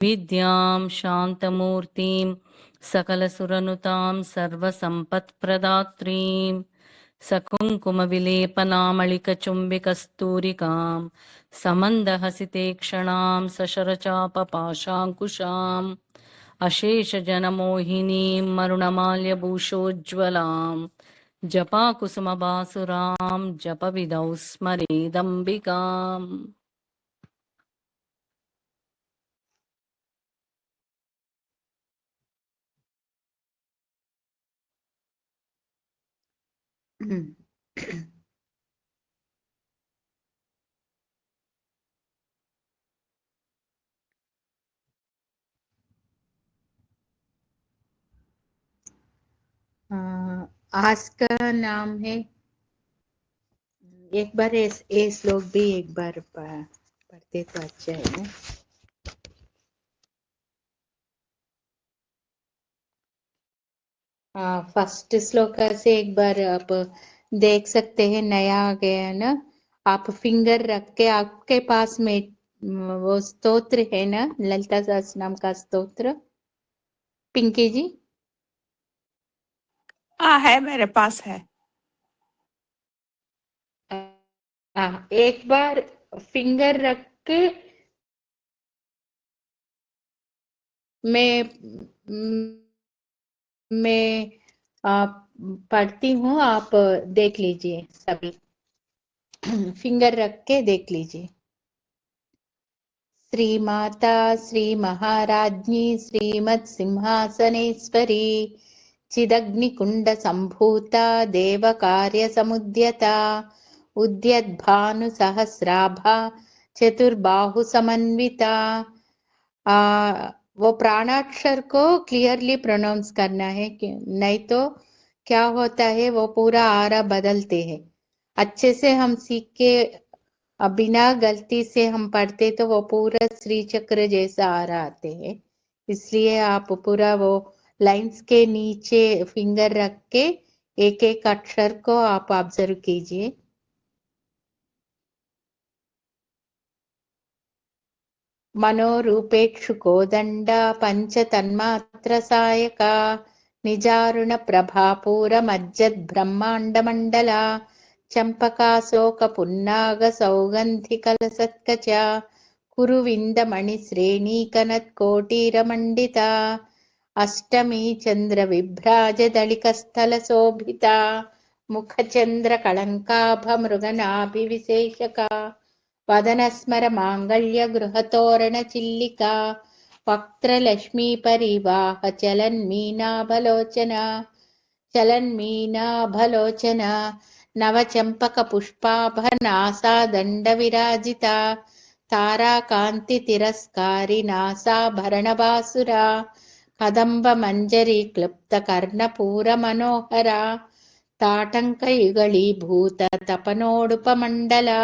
विद्यां शान्तमूर्तिं सकलसुरनुतां सर्वसम्पत्प्रदात्रीं सकुङ्कुमविलेपनामलिकचुम्बिकस्तूरिकां समन्दहसिते क्षणां सशरचापपाशाङ्कुशाम् अशेषजनमोहिनीं मरुणमाल्यभूषोज्ज्वलां जपाकुसुमभासुरां जपविदौ स्मरेदम्बिकाम्। आज का नाम है, एक बार ये श्लोक भी एक बार पढ़ते तो अच्छा है ना। फर्स्ट श्लोक से एक बार आप देख सकते हैं, नया आ गया है ना। आप फिंगर रख के, आपके पास में वो स्तोत्र है ना, ललिता सहस्त्रनाम का स्तोत्र, पिंकी जी? है, मेरे पास है। एक बार फिंगर रख के मैं पढ़ती हूँ, आप देख लीजिए सभी। फिंगर रख के देख लीजिए। श्री माता श्री महाराज्ञी श्रीमत् सिंहासनेश्वरी चिदग्निकुंड संभूता देव कार्य समुद्यता उद्यद्भानुसहस्राभा चतुर्बाहु समन्विता। वो प्राणाक्षर को क्लियरली प्रोनाउंस करना है, नहीं तो क्या होता है वो पूरा आरा बदलते हैं। अच्छे से हम सीख के बिना गलती से हम पढ़ते तो वो पूरा श्री चक्र जैसा आरा आते हैं। इसलिए आप पूरा वो लाइंस के नीचे फिंगर रख के एक एक अक्षर को आप ऑब्जर्व कीजिए। मनोरूपेक्षु कोदंड पंच तन्मात्र सायका निजारुण प्रभापूर मज्जद ब्रह्मांड मंडला चंपकाशोक पुन्नाग सौगंधिकलसत्कचा कुरुविंद मणि श्रेणी कनत कोटीर मंडिता अष्टमी चंद्र विभ्राज दलिकस्थल शोभिता मुखचंद्र कलंकाभ मृगनाभिविशेषका वदनस्मर मांगल्य गृहतोरण चिल्लिका वक्त्रलक्ष्मी परिवाह चलन्मीनाभलोचना नवचंपक पुष्पाभनासा दंड विराजिता ताराकांति तिरस्कारी नासाभरणबासुरा कदंब मंजरी क्लुप्त कर्णपूर मनोहरा ताटंक युगलीभूत तपनोडुपमंडला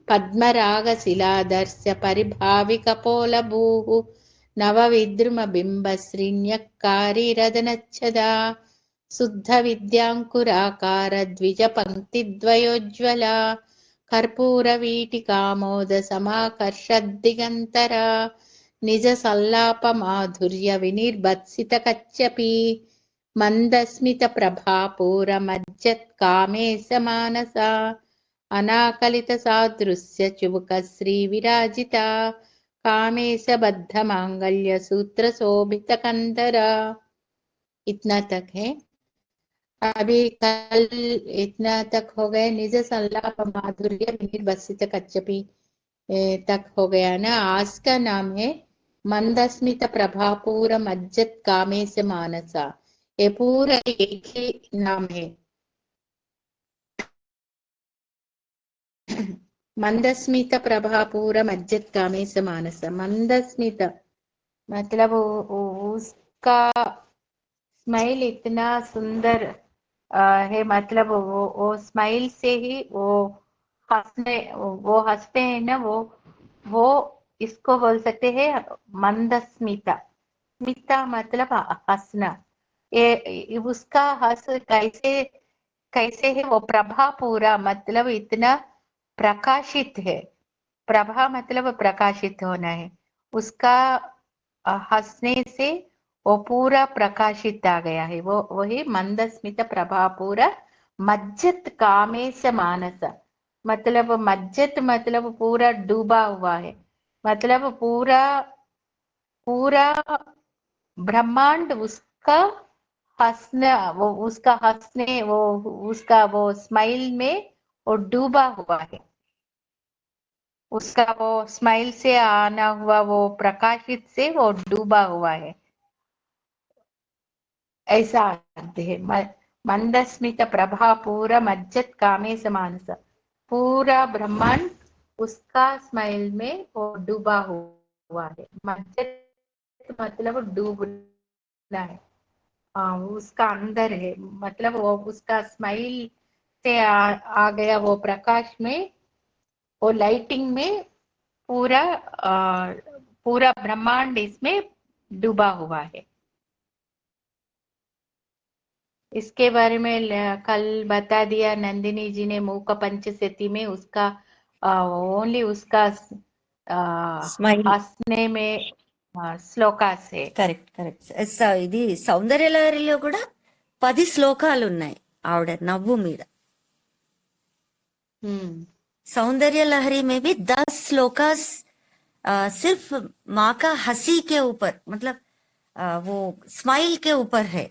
पद्मरागशिलादर्श्य परिभाविकपोलभूः नवविद्रुमबिम्बश्रीण्यक्कारिरदनच्छदा शुद्धविद्याङ्कुराकार द्विजपङ्क्तिद्वयोज्ज्वला कर्पूरवीटिकामोदसमाकर्षद्दिगन्तरा निजसल्लापमाधुर्यविनिर्भत्सितकच्छपि मन्दस्मितप्रभापूरमज्जत्कामेशमानसा अनाकलित सादृश्य चुबुक श्री विराजिता कामेश बद्ध मांगल्य सूत्र शोभित कंदरा। इतना तक है। अभी कल इतना तक हो गए। निज संलाप माधुर्य विनिर्भसित कच्छपी तक हो गया ना। आज का नाम है मंदस्मित प्रभापूर मज्जत कामेश मानसा। ये पूरा एक ही नाम है। मंदस्मित प्रभापूर मज्जत कामेश मानस। मंदस्मित मतलब उसका स्माइल इतना सुंदर है, मतलब वो स्माइल से ही वो हंसते हैं ना, वो इसको बोल सकते हैं मंदस्मिता। स्मिता मतलब हंसना। ये उसका हंस कैसे कैसे है, वो प्रभा पूरा मतलब इतना प्रकाशित है। प्रभा मतलब प्रकाशित होना है। उसका हंसने से वो पूरा प्रकाशित आ गया है, वो वही मंदस्मित प्रभा पूरा मज्जत कामेश मानस। मतलब मज्जत मतलब पूरा डूबा हुआ है, मतलब पूरा पूरा ब्रह्मांड उसका हंसना, वो उसका हंसने, वो उसका वो स्माइल में वो डूबा हुआ है। उसका वो स्माइल से आना हुआ वो प्रकाशित से वो डूबा हुआ है, ऐसा अर्थ है। मंदस्मित प्रभा पूरा मज्जत कामे समानस, पूरा ब्रह्मांड उसका स्माइल में वो डूबा हुआ है। मज्जत मतलब डूबना है, उसका अंदर है, मतलब वो उसका स्माइल से आ गया वो प्रकाश में, वो लाइटिंग में पूरा पूरा ब्रह्मांड इसमें डूबा हुआ है। इसके बारे में कल बता दिया नंदिनी जी ने मूक पंचशती में, उसका ओनली उसका స్మైల్ हंसने में श्लोका से। Correct correct. ఇది సౌందర్య లహరిలో కూడా 10 శ్లోకాలు ఉన్నాయి ఆవిడ నవ్వు మీద. हम्म सौंदर्य लहरी में भी 10 श्लोकास सिर्फ माँ का हंसी के ऊपर, मतलब वो स्माइल के ऊपर है.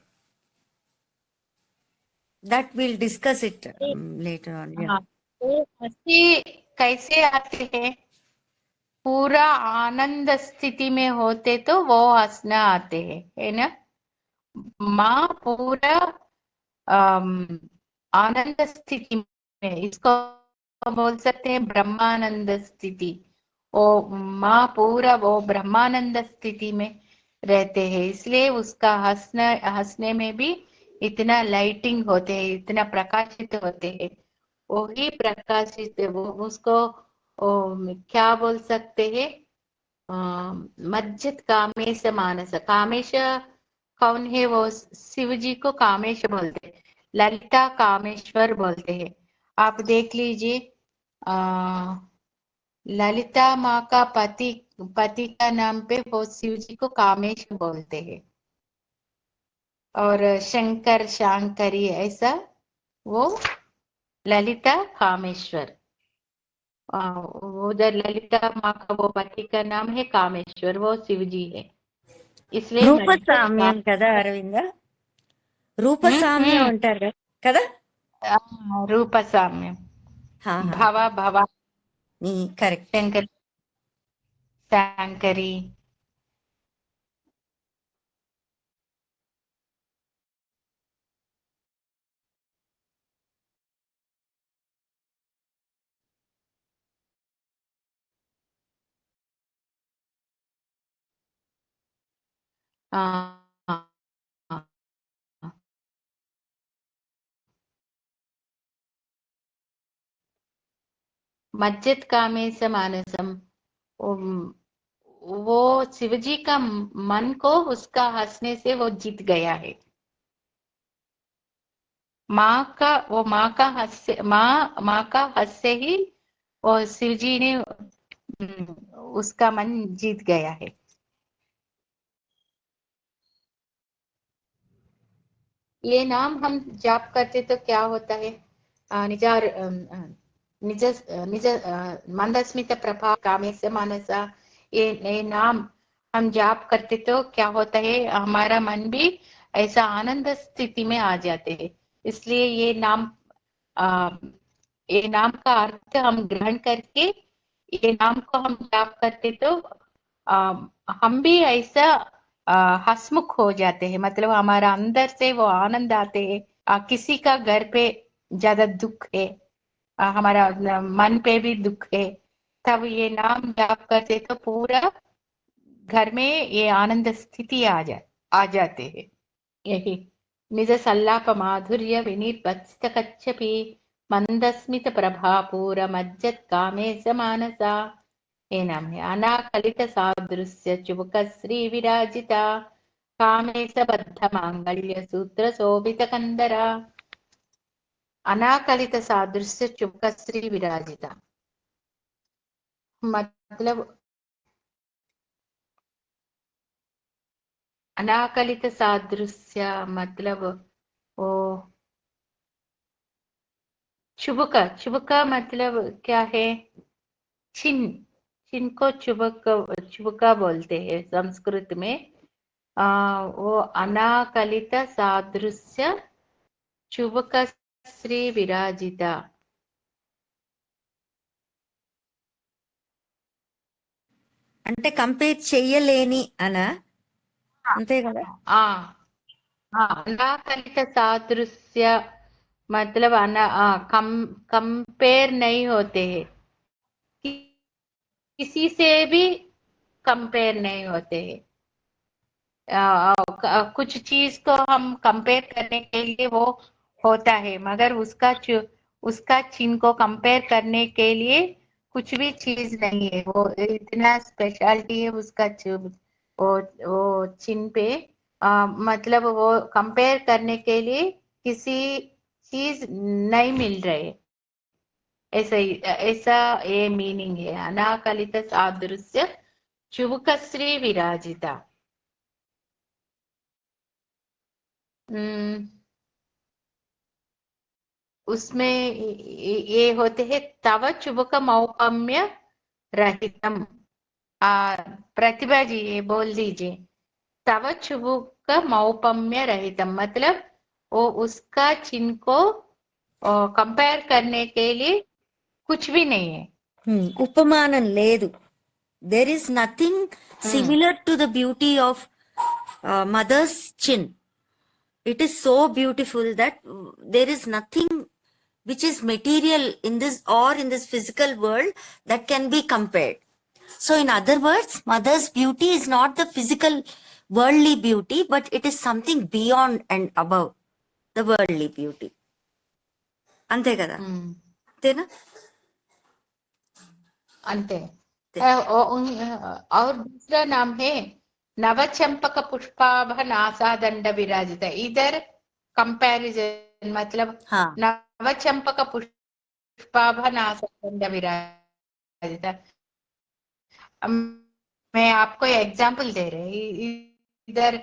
That will discuss it later on. हाँ, तो हंसी कैसे आती है? पूरा आनंद स्थिति में होते तो वो हंसना आते हैं, है ना। माँ पूरा आनंद स्थिति में, इसको बोल सकते हैं ब्रह्मानंद स्थिति। वो माँ पूरा वो ब्रह्मानंद स्थिति में रहते हैं, इसलिए उसका हंसने में भी इतना लाइटिंग होते हैं, इतना प्रकाशित होते हैं। वही प्रकाशित वो उसको क्या बोल सकते हैं, मज्जित कामेश मानस। कामेश कौन है? वो शिव जी को कामेश बोलते हैं, ललिता कामेश्वर बोलते हैं। आप देख लीजिए, ललिता माँ का पति पति का नाम पे वो शिव जी को कामेश बोलते हैं, और शंकर शांकरी ऐसा वो ललिता कामेश्वर। उधर ललिता माँ का वो पति का नाम है कामेश्वर, वो शिव जी है, इसलिए రూప मज्जित సామ్యం కదా అరవింద, రూప సామ్యం అంటారు కదా. रूप साम्य, हाँ हाँ, भवा भवा करेक्ट. शंकर शंकरी। मज्जित कामेश मानसम, वो शिवजी का मन को उसका हंसने से वो जीत गया है। माँ का हंस, माँ का हंससे ही वो शिवजी ने उसका मन जीत गया है। ये नाम हम जाप करते तो क्या होता है? निजार निज निज मंदस्मित प्रभा कामेश मानसा, ये नाम हम जाप करते तो क्या होता है? हमारा मन भी ऐसा आनंद स्थिति में आ जाते हैं। इसलिए आ, ये नाम का अर्थ हम ग्रहण करके ये नाम को हम जाप करते तो आ, हम भी ऐसा हंसमुख हो जाते हैं, मतलब हमारा अंदर से वो आनंद आते हैं। किसी का घर पे ज्यादा दुख है, हमारा मन पे भी दुख है, तब ये नाम जाप करते तो पूरा घर में ये आनंद स्थिति आ जाते हैं। यही निज सल्लाप माधुर्य विनिर्बत्सित कच्छपि मंदस्मित प्रभापूर मज्जत कामे मानसा। ये नाम है। अनाकलित सादृश्य चुबक श्री विराजिता कामेश बद्ध मांगल्य सूत्र शोभित कंदरा। अनाकलित सादृश्य चुबक श्री विराजिता मतलब अनाकलित सादृश्य मतलब वो चुबका मतलब क्या है? छिन छिन को चुबका बोलते हैं संस्कृत में। वो अनाकलित सादृश्य चुबक श्री विराजिता। అంటే కంపేర్ చెయ్యలేని అనా, అంతే కదా? अनाकलित सादृश्य मतलब कंपेयर नहीं होते हैं, किसी से भी कंपेयर नहीं होते हैं। कुछ चीज को हम कंपेयर करने के लिए वो होता है, मगर उसका चिन्ह को कंपेयर करने के लिए कुछ भी चीज नहीं है। वो इतना स्पेशलिटी है उसका वो चिन्ह पे। मतलब वो कंपेयर करने के लिए किसी चीज नहीं मिल रहे। ऐसा ये मीनिंग है अनाकलित सादृश्य चुबकश्री विराजिता। उसमें ये होते हैं तव चुबक मौपम्य रहितम। प्रतिभा जी ये बोल दीजिए, तव चुबक मौपम्य रहितम मतलब वो उसका चिन्ह को कंपेयर करने के लिए कुछ भी नहीं है। ఉపమానం లేదు. there is nothing similar to the beauty of mother's chin. It is so beautiful that there is nothing which is material in this or in this physical world that can be compared. So in other words, mother's beauty is not the physical worldly beauty, but it is something beyond and above the worldly beauty. అంతే కదా? అంతేనా? अंते और दूसरा नाम है नवचंपक पुष्पाभ नासादंड विराजित। इधर कंपैरिजन मतलब हाँ, नवचंपक पुष्पाभ नासादंड विराजित। मैं आपको एग्जांपल दे रही इधर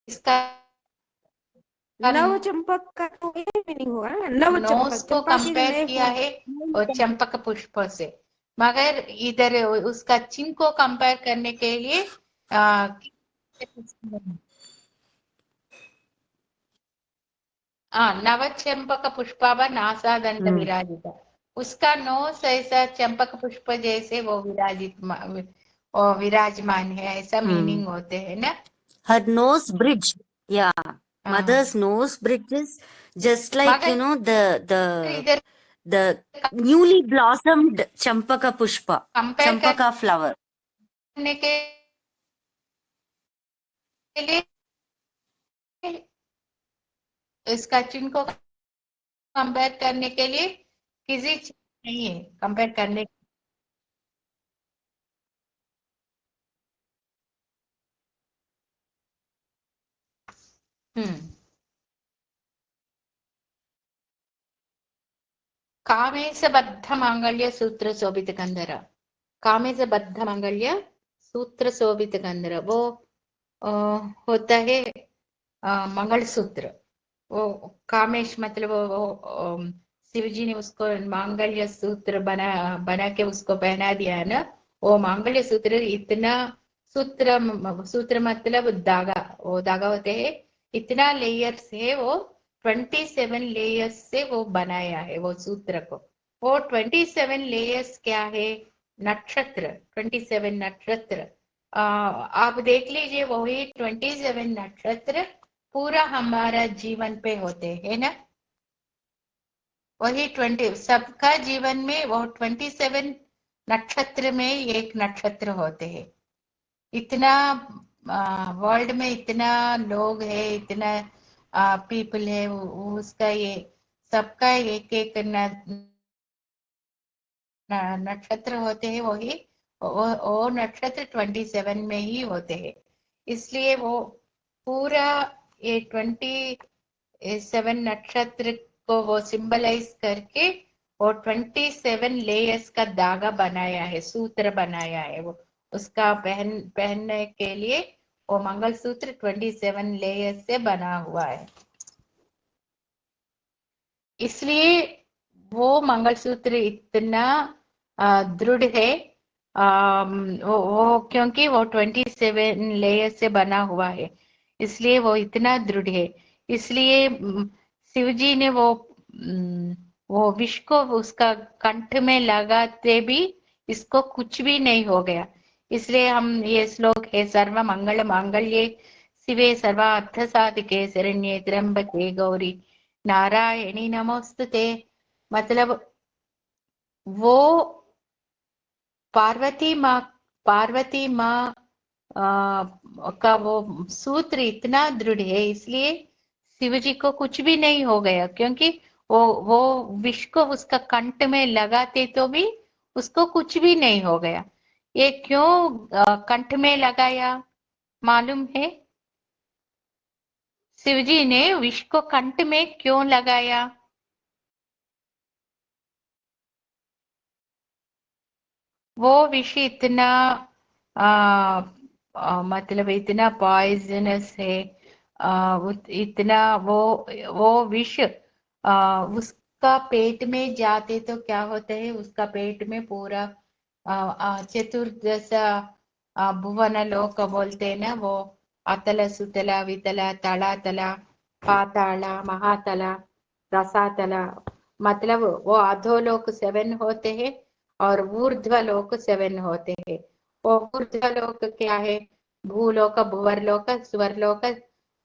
इसका नव चंपक का तो ये मीनिंग होगा ना, नव चंपक। नोस को कंपेयर किया है और चंपक पुष्प से, मगर इधर उसका चिन्ह को कंपेयर करने के लिए नव चंपक पुष्पावा नासादंड विराजिता। उसका नोस ऐसा चंपक पुष्प जैसे वो विराजमान है, ऐसा मीनिंग होते हैं ना। her nose bridge, yeah, mother's nose bridge is just like, you know, इधर the newly blossomed champaka pushpa, compare champaka flower. करने के लिए इसका चिन्ह को कंपेयर करने के लिए किसी चीज नहीं है कंपेयर करने। कामेश बद्ध मांगल्य सूत्र शोभित कंदर। कामेश बद्ध मांगल्य सूत्र शोभित कंदर वो होता है मंगलसूत्र। वो कामेश मतलब वो शिव जी ने उसको मांगल्य सूत्र बना के उसको पहना दिया है ना। वो मांगल्य सूत्र इतना सूत्र मतलब धागा, वो धागा होते हैं इतना लेयर्स है, वो 27 लेयर्स से वो बनाया है वो सूत्र को। वो 27 लेयर्स क्या है? नक्षत्र, 27 नक्षत्र। आप देख लीजिए वही 27 नक्षत्र पूरा हमारा जीवन पे होते है ना। वही 20 सबका जीवन में वो 27 नक्षत्र में एक नक्षत्र होते हैं। इतना वर्ल्ड में इतना लोग है, इतना पीपल है, उसका ये सबका एक एक नक्षत्र होते हैं। वही वो नक्षत्र 27 में ही होते हैं। इसलिए वो पूरा ये 27 नक्षत्र को वो सिंबलाइज करके वो 27 लेयर्स का धागा बनाया है, सूत्र बनाया है। वो उसका पहनने के लिए वो मंगलसूत्र 27 लेयर्स से बना हुआ है, इसलिए वो मंगलसूत्र इतना दृढ़ है। वो क्योंकि वो 27 लेयर से बना हुआ है, इसलिए वो इतना दृढ़ है। इसलिए शिव जी ने वो विष को उसका कंठ में लगाते भी इसको कुछ भी नहीं हो गया। इसलिए हम ये श्लोक है, सर्व मंगल मांगल्ये शिवे सर्वार्थ साधिके शरण्ये त्र्यंबके गौरी नारायणी नमोस्तुते। मतलब वो पार्वती माँ का वो सूत्र इतना दृढ़ है, इसलिए शिव जी को कुछ भी नहीं हो गया, क्योंकि वो विष को उसका कंठ में लगाते तो भी उसको कुछ भी नहीं हो गया। ये क्यों कंठ में लगाया मालूम है? शिव जी ने विष को कंठ में क्यों लगाया? वो विष इतना मतलब इतना पॉइजनस है, इतना वो विष उसका पेट में जाते तो क्या होता है, उसका पेट में पूरा चतुर्दश भुवन लोक बोलते हैं ना, वो अतल सुतल वितल तलातल पाताल महातल रसातल, मतलब वो अधोलोक 7 होते हैं और ऊर्ध्व लोक 7 होते हैं। वो ऊर्ध्व लोक क्या है? भूलोक, भुवरलोक, स्वर्लोक,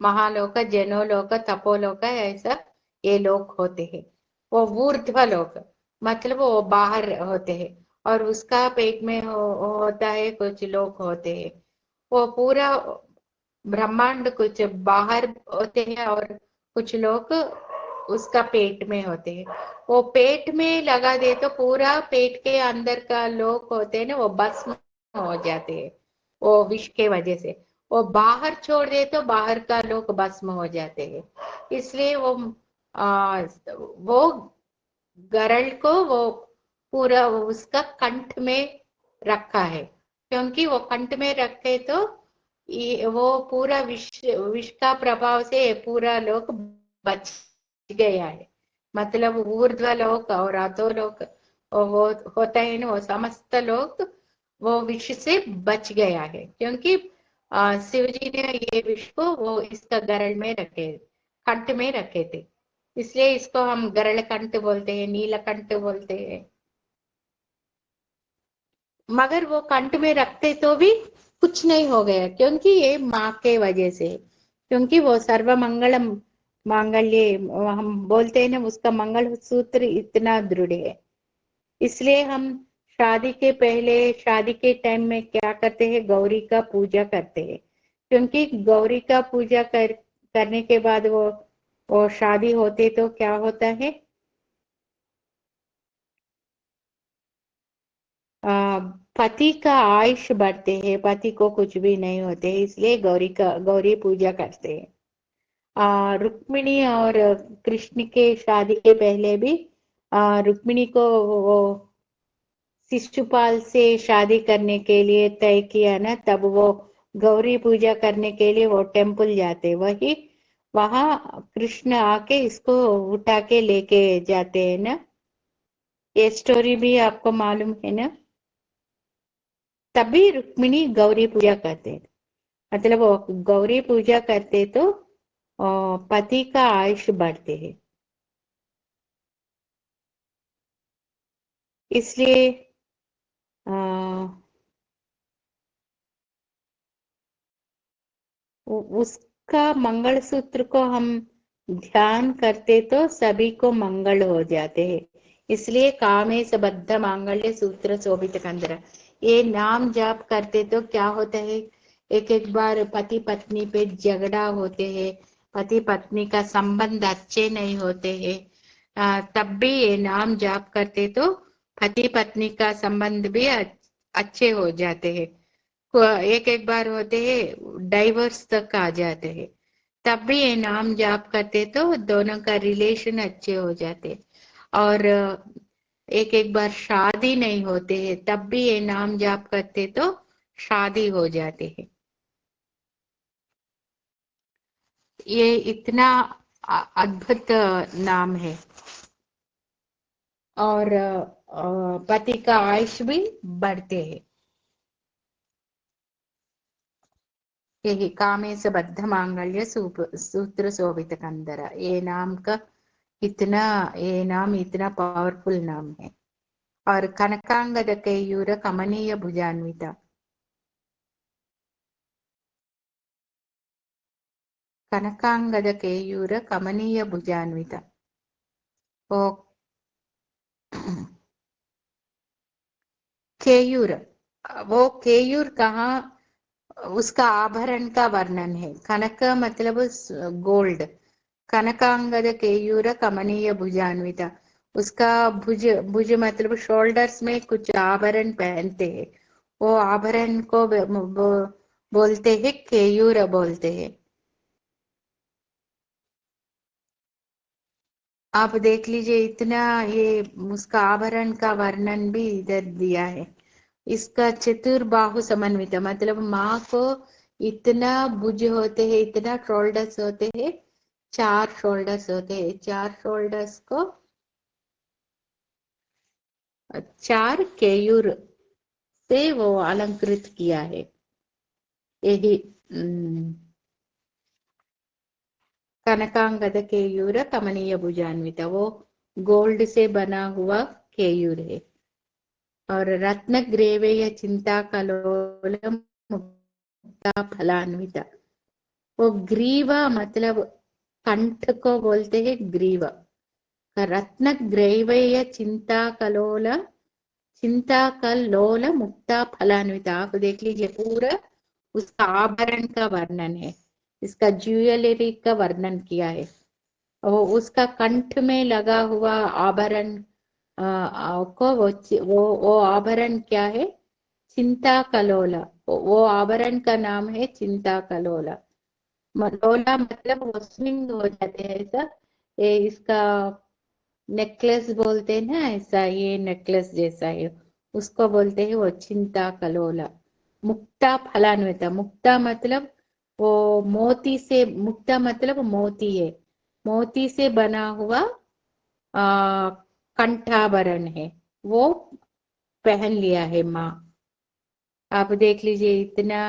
महालोक, जनोलोक, तपोलोक, ऐसा ये लोक होते हैं। वो ऊर्ध्व लोक मतलब वो बाहर होते हैं, और उसका पेट में होता है कुछ लोक होते हैं। वो पूरा ब्रह्मांड कुछ बाहर होते हैं और कुछ लोग उसका पेट में होते हैं। वो पेट में लगा दे तो पूरा पेट के अंदर का लोग होते हैं ना, वो भस्म हो जाते हैं वो विष के वजह से। वो बाहर छोड़ दे तो बाहर का लोग भस्म हो जाते हैं। इसलिए वो गरल को वो पूरा उसका कंठ में रखा है, क्योंकि वो कंठ में रखे तो वो पूरा विष का प्रभाव से पूरा लोक बच गया है। मतलब ऊर्ध्व लोक और अधोलोक वो होता है ना, वो समस्त लोक वो विष से बच गया है, क्योंकि शिव जी ने ये विष को वो इसका गरल में रखे, कंठ में रखे थे। इसलिए इसको हम गरल कंठ बोलते हैं, नीलकंठ बोलते हैं। मगर वो कंठ में रखते तो भी कुछ नहीं हो गया, क्योंकि ये माँ के वजह से, क्योंकि वो सर्व मंगलम मांगल्य हम बोलते हैं ना, उसका मंगल सूत्र इतना दृढ़ है। इसलिए हम शादी के पहले, शादी के टाइम में क्या करते हैं, गौरी का पूजा करते हैं, क्योंकि गौरी का पूजा करने के बाद वो शादी होते तो क्या होता है, पति का आयुष बढ़ते हैं, पति को कुछ भी नहीं होते, इसलिए गौरी पूजा करते हैं। रुक्मिणी और कृष्ण के शादी के पहले भी रुक्मिणी को वो शिशुपाल से शादी करने के लिए तय किया ना, तब वो गौरी पूजा करने के लिए वो टेम्पल जाते, वही वहां कृष्ण आके इसको उठा के लेके जाते हैं ना। ये स्टोरी भी आपको मालूम है ना। तभी रुक्मिणी गौरी पूजा करते, मतलब वो गौरी पूजा करते तो पति का आयुष बढ़ते हैं। इसलिए उसका मंगलसूत्र को हम ध्यान करते तो सभी को मंगल हो जाते हैं। इसलिए कामेश बद्ध मांगल्य सूत्र शोभित कंदरा, ये नाम जाप करते तो क्या होता है, एक एक बार पति पत्नी पे झगड़ा होते हैं, पति पत्नी का संबंध अच्छे नहीं होते हैं, तब भी ये नाम जाप करते तो पति पत्नी का संबंध भी अच्छे हो जाते हैं। एक एक बार होते हैं डाइवर्स तक आ जाते हैं, तब भी ये नाम जाप करते तो दोनों का रिलेशन अच्छे हो जाते। और एक एक बार शादी नहीं होते हैं, तब भी ये नाम जाप करते तो शादी हो जाते हैं। ये इतना अद्भुत नाम है और पति का आयुष भी बढ़ते हैं। यही कामेश बद्ध मांगल्य सूत्र शोभित कंदरा, ये नाम का ये नाम इतना पावरफुल नाम है। और कनकांगद केयूर कमनीय भुजान्विता, कनकांगद केयूर कमनीय भुजान्विता, वो केयूर, वो केयूर कहाँ, उसका आभरण का वर्णन है। कनक मतलब गोल्ड, कनकांगद केयूर कमनीय भुजान्विता, उसका भुज भुज मतलब शोल्डर्स में कुछ आभरण पहनते हैं, वो आभरण को बोलते हैं केयूर बोलते हैं। आप देख लीजिए इतना, ये उसका आभरण का वर्णन भी इधर दिया है। इसका चतुर्बाहु समन्वित मतलब माँ को इतना भुज होते हैं, इतना शोल्डर्स होते हैं, 4 शोल्डर्स होते हैं, 4 शोल्डर्स को 4 केयूर से वो अलंकृत किया है। यही कनकांगद केयूर कमनीय भुजान्वित, वो गोल्ड से बना हुआ केयूर है। और रत्न ग्रेवेय चिंता कलोल मुक्ता फलान्वित, वो ग्रीवा मतलब कंठ को बोलते हैं ग्रीवा। रत्न ग्रेवेय चिंता कलोल मुक्ता फलान्वित, आप देख लीजिए पूरा उसका आभरण का वर्णन है, इसका ज्वेलरी का वर्णन किया है। वो उसका कंठ में लगा हुआ आभरण को वो आभरण क्या है, चिंता कलोला, वो आभरण का नाम है चिंता कलोला। लोला मतलब वो स्विंग हो जाते हैं ऐसा, ये इसका नेकलेस बोलते हैं ना, ऐसा ये नेकलेस जैसा है, उसको बोलते हैं वो चिंता कलोला। मुक्ता फलान्विता, मुक्ता मतलब वो मोती से, मुक्ता मतलब मोती है, मोती से बना हुआ कंठाभरण है, वो पहन लिया है माँ। आप देख लीजिए इतना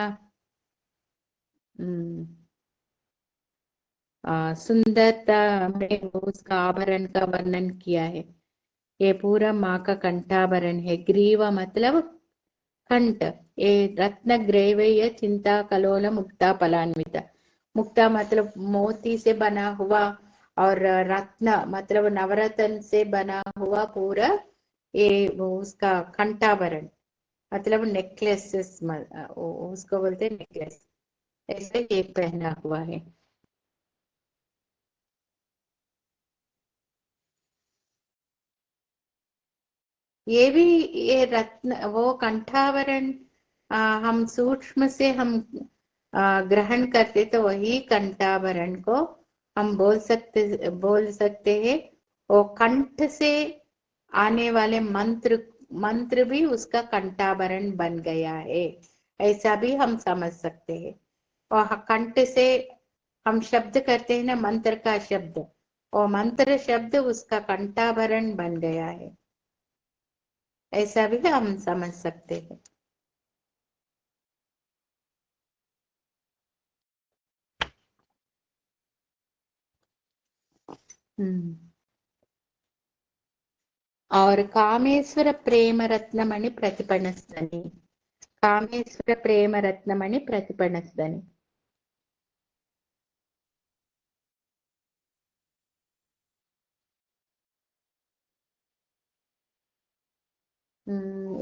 सुंदरता में वो उसका आभरण का वर्णन किया है। ये पूरा माँ का कंठाभरण है। ग्रीवा मतलब कंठ, ये रत्न ग्रेवय चिंता कलोल मुक्ता फलान्विता, मुक्ता मतलब मोती से बना हुआ, और रत्न मतलब नवरत्न से बना हुआ पूरा, ये वो उसका कंठाभरण मतलब नेकलेसेस, उसको बोलते हैं नेकलेस, ऐसे ये पहना हुआ है। ये भी, ये रत्न वो कंठाभरण हम सूक्ष्म से हम ग्रहण करते तो वही कंठाभरण को हम बोल सकते हैं। वो कंठ से आने वाले मंत्र भी उसका कंठाभरण बन गया है, ऐसा भी हम समझ सकते हैं। और कंठ से हम शब्द करते हैं ना, मंत्र का शब्द, और मंत्र शब्द उसका कंठाभरण बन गया है, ऐसा भी हम समझ सकते हैं। और कामेश्वर प्रेम रत्नमणि प्रतिपणस्तनि, कामेश्वर प्रेम रत्नमणि प्रतिपणस्तनि,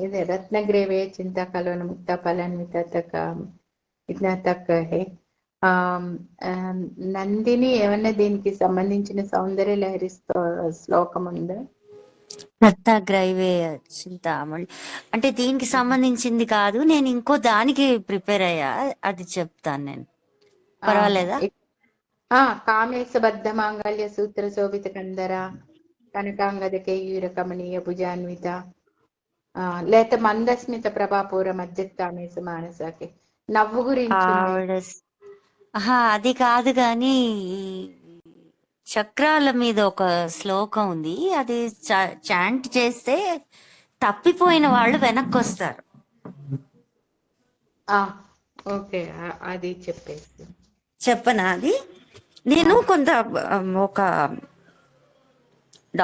ఇది రత్నగ్రేవే చింతాకలోన ముక్త ఫలాన్విత తक ఇట్లా తక్ है। నందిని ఏమన్నా దీనికి సంబంధించిన సౌందర్య లహరి శ్లోకం ఉందా? రత్నగ్రైవేయ చింతామణి అంటే దీనికి సంబంధించింది కాదు, నేను ఇంకో దానికి ప్రిపేర్ అయ్యా, అది చెప్తాను నేను, పర్వాలేదా? కామేశబద్ధ మాంగళ్య సూత్ర శోభిత కందర కనకాంగద కేయూర కమనీయ భుజాన్విత, లేకపోతే మందస్మిత ప్రభాపూర మధ్య కామేశ మానసకి నవ్వు గురించి ఆవిడ అది కాదు కానీ చక్రాల మీద ఒక శ్లోకం ఉంది, అది చాంట్ చేస్తే తప్పిపోయిన వాళ్ళు వెనక్కి వస్తారు. ఓకే, అది చెప్పేసి చెప్పనా? అది నేను కొంత ఒక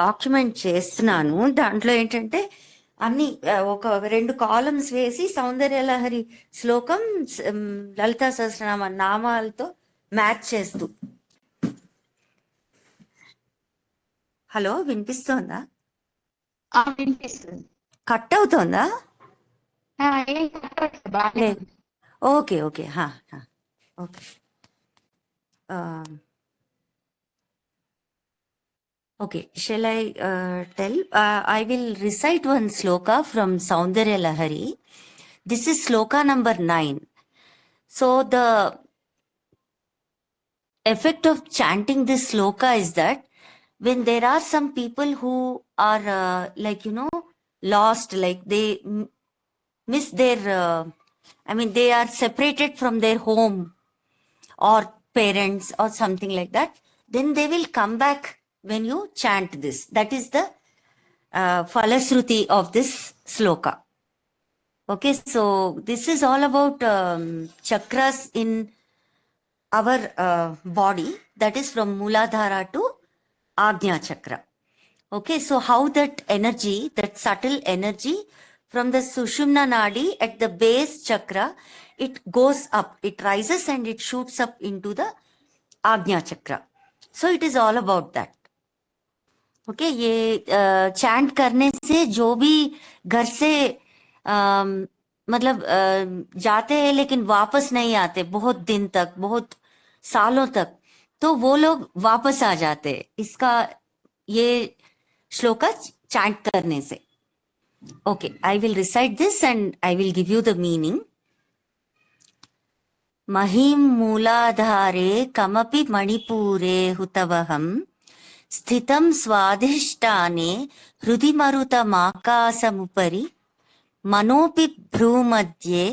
డాక్యుమెంట్ చేస్తున్నాను, దాంట్లో ఏంటంటే అన్ని ఒక 2 కాలమ్స్ వేసి సౌందర్యలహరి శ్లోకం లలితా సహస్రనామ నామాలతో మ్యాచ్ చేస్తూ. హలో, వినిపిస్తోందా? వినిపిస్తుంది. కట్ అవుతోందా? ఏం కట్టలేదు, బాగానే లేదు. ఉంది. Okay okay okay. Okay, shall I tell? I will recite one sloka from Saundarya Lahari. This is sloka number 9. So the effect of chanting this sloka is that when there are some people who are lost, like they miss their, they are separated from their home or parents or something like that, then they will come back when you chant this. That is the Falasruti of this sloka. Okay, so this is all about chakras in our body, that is from Mooladhara to Agnya Chakra. Okay, so how that energy, that subtle energy from the Sushumna Nadi at the base chakra, it goes up, it rises and it shoots up into the Agnya Chakra. So it is all about that. Okay, ये chant करने से जो भी घर से जाते हैं लेकिन वापस नहीं आते बहुत दिन तक, बहुत सालों तक, तो वो लोग वापस आ जाते हैं इसका ये श्लोका चैंट करने से. Okay, I will recite this and I will give you the meaning. महीं मूलाधारे कमपि मणिपूरे हुतवहं स्थितं स्वाधिष्ठाने हृदि मरुतमाकाशमुपरि मनोऽपि भ्रूमध्ये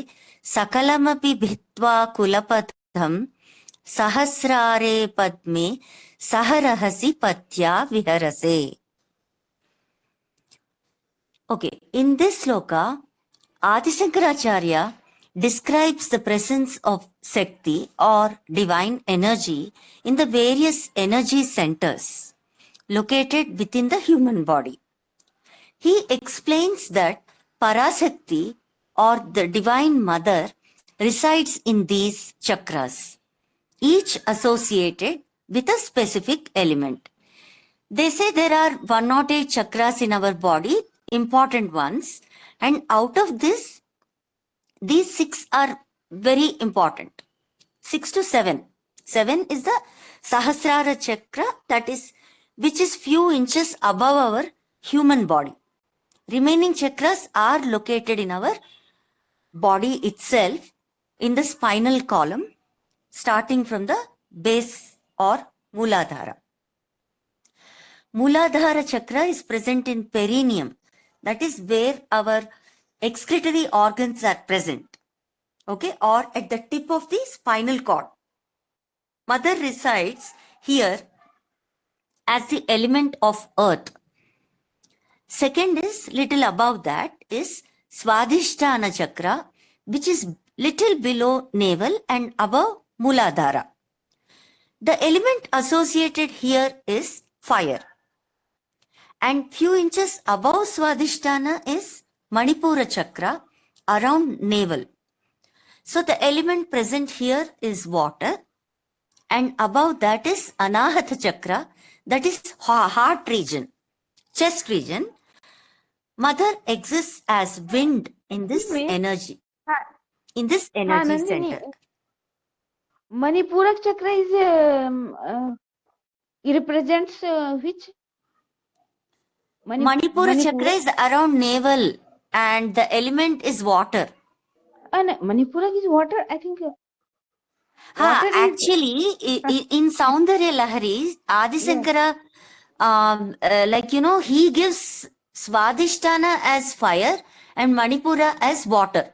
सकलमपि भित्त्वा कुलपथं सहस्रारे पद्मे सहरहसि पत्या विहरसे. Okay, in this sloka, Adi Shankaracharya describes the presence of Shakti or divine energy in the various energy centers located within the human body. He explains that Parashakti or the divine mother resides in these chakras, each associated with a specific element. They say there are 108 chakras in our body, important ones, and out of this, these 6 are very important. 6 to 7. 7 is the Sahasrara chakra, that is, which is few inches above our human body. Remaining chakras are located in our body itself in the spinal column, starting from the base or Mooladhara. Mooladhara chakra is present in perineum, that is where our excretory organs are present, okay, or at the tip of the spinal cord. Mother resides here as the element of earth. Second is little above that is Swadhisthana chakra, which is little below navel and above Mooladhara. The element associated here is fire. And few inches above Swadhisthana is Manipura chakra around navel. So the element present here is water, and above that is Anahata chakra, that is heart region, chest region. Mother exists as wind in this energy, in this energy Nandini, center. Manipura chakra is it represents which? Manipura chakra is around navel and the element is water. Manipura is water, I think. Water is- Actually, in Saundarya Lahari, Adi Shankara, he gives Swadhisthana as fire and Manipura as water.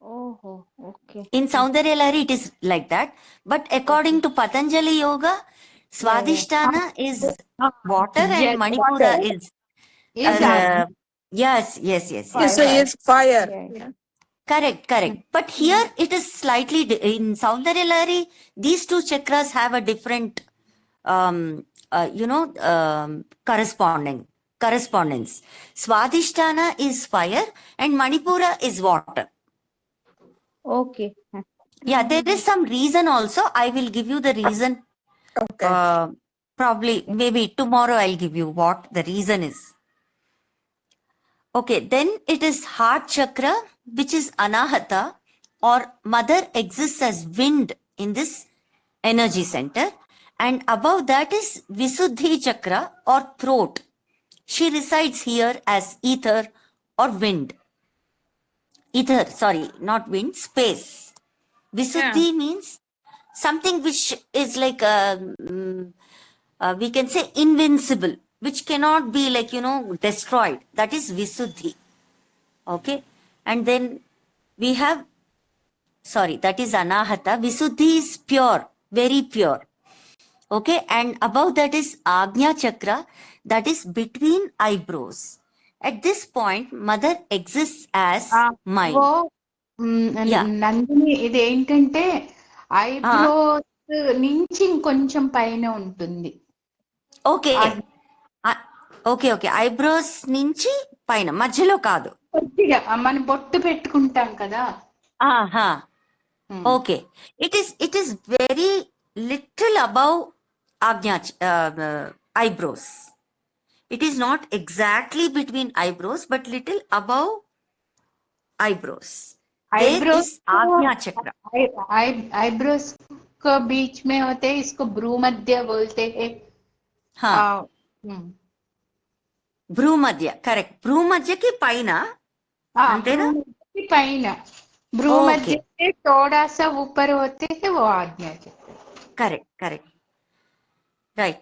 Oh, okay. In Saundarya Lahari, it is like that. But according to Patanjali Yoga, Swadhisthana is water and Yes, Manipura water is is uh, yes, yes, yes, You yes. say it's fire. Yeah. Correct, correct. But here it is slightly in Saundarya Lahari, these two chakras have a different, correspondence. Swadhisthana is fire and Manipura is water. Okay. Yeah, there is some reason also. I will give you the reason. Okay. Probably, maybe tomorrow I'll give you what the reason is. Okay, then it is heart chakra, which is anahata, or mother exists as wind in this energy center. And above that is Visuddhi chakra or throat. She resides here as ether or wind. Ether, sorry, not wind, space. Visuddhi means something which is like we can say invincible, which cannot be destroyed. That is Visuddhi. Okay. And then we have, sorry, that is Anahata. Visuddhi is pure, very pure. Okay. And above that is Agnya Chakra, that is between eyebrows. At this point, mother exists as mind. Yeah. Nandini ఇది ఏంటంటే eyebrows నుంచి ఇంకొంచెం పైన ఉంటుంది. Okay okay okay eyebrows నుంచి పైన మధ్యలో కాదు, కొద్దిగా మనం బొట్టు పెట్టుకుంటాం కదా. Okay it is very little above ajna eyebrows. It is not exactly between eyebrows, but little above eyebrows. Eyebrows आज्ञा चक्र. आईब्रोज को बीच में होते हैं, इसको भ्रूमध्य बोलते हैं. हाँ, भ्रूमध्य, करेक्ट. भ्रूमध्य की पाइना अंतेना पైన भ्रूमध्य से थोड़ा सा ऊपर होते हैं, वो आज्ञा चक्र. Correct correct right.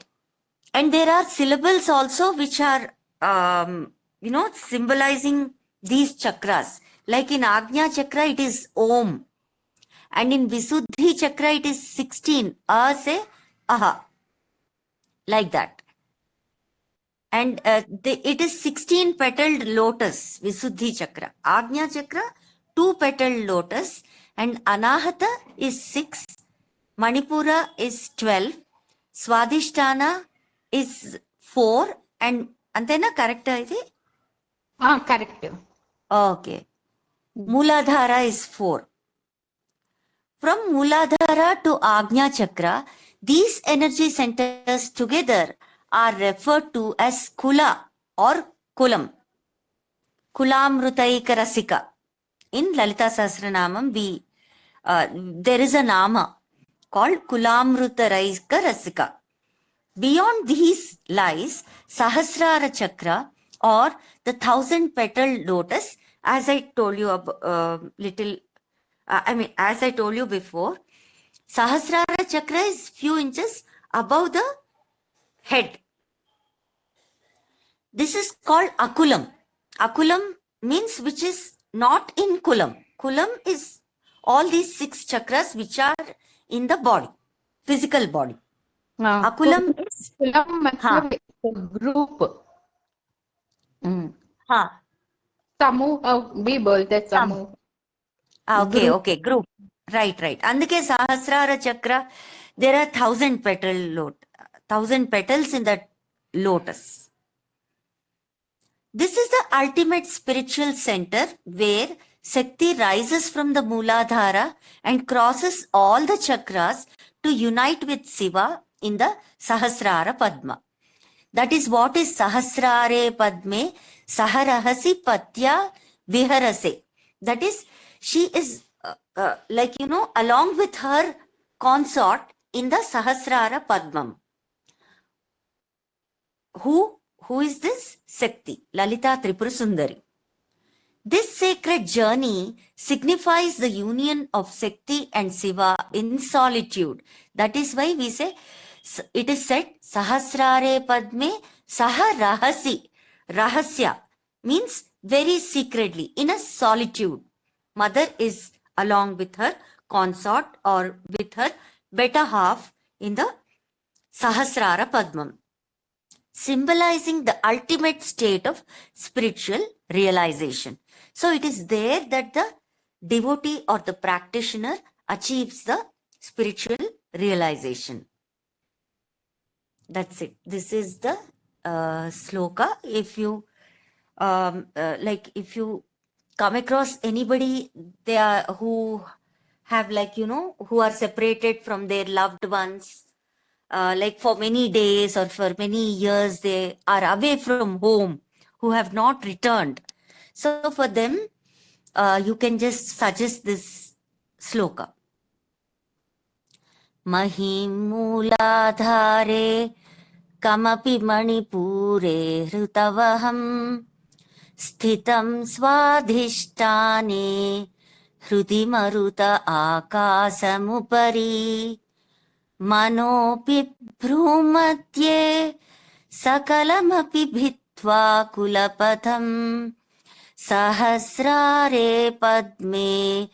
And there are syllables also which are symbolizing these chakras. Like in Agnya chakra it is Om, and in Visuddhi chakra it is 16. Se aha, like that. And it is 16 petaled lotus, Visuddhi chakra. Agnya chakra 2 petaled lotus, and Anahata is 6, Manipura is 12, Swadhisthana is 4, and antena correct idi? Correct. Okay. Mooladhara is 4. From Mooladhara to Agnya Chakra, these energy centers together are referred to as Kula or Kulam. Kulamrutaika Rasika. In Lalita Sahasranamam, there is a nama called Kulamrutaika Rasika. Beyond these lies Sahasrara Chakra, or the 1000-petaled lotus, as I told you as I told you before. Sahasrara Chakra is few inches above the head. This is called Akulam. Akulam means which is not in Kulam. Kulam is all these 6 chakras which are in the body, physical body. Akulam is मतलब group, समूह भी बोलते, समूह. Okay, group. Right. Andike Sahasrara Chakra, there are 1000 petals in that lotus. This is the ultimate spiritual center where Shakti rises from the Mooladhara and crosses all the chakras to unite with Shiva in the Sahasrara Padma. That is what is Sahasrare Padme Saharahasi Patya Viharase. That is, she is along with her consort in the Sahasrara Padmam. Who is this? Shakti, Lalita Tripura Sundari. This sacred journey signifies the union of Shakti and Shiva in solitude. That is why we say, it is said, Sahasrare Padme Saharahasi. Rahasya means very secretly, in a solitude. mother is along with her consort or with her better half in the Sahasrara Padmam, symbolizing the ultimate state of spiritual realization. So it is there that the devotee or the practitioner achieves the spiritual realization. That's it. This is the sloka. If you if you come across anybody who have who are separated from their loved ones, like for many days or for many years they are away from home, who have not returned. So for them, you can just suggest this sloka. Mahimooladhare kamapi manipure hrutavaham sthitam swadhisthane hrudi maruta akasamupari manopi bhrumatye sakalamapi bhitva kulapatham sahasrare padme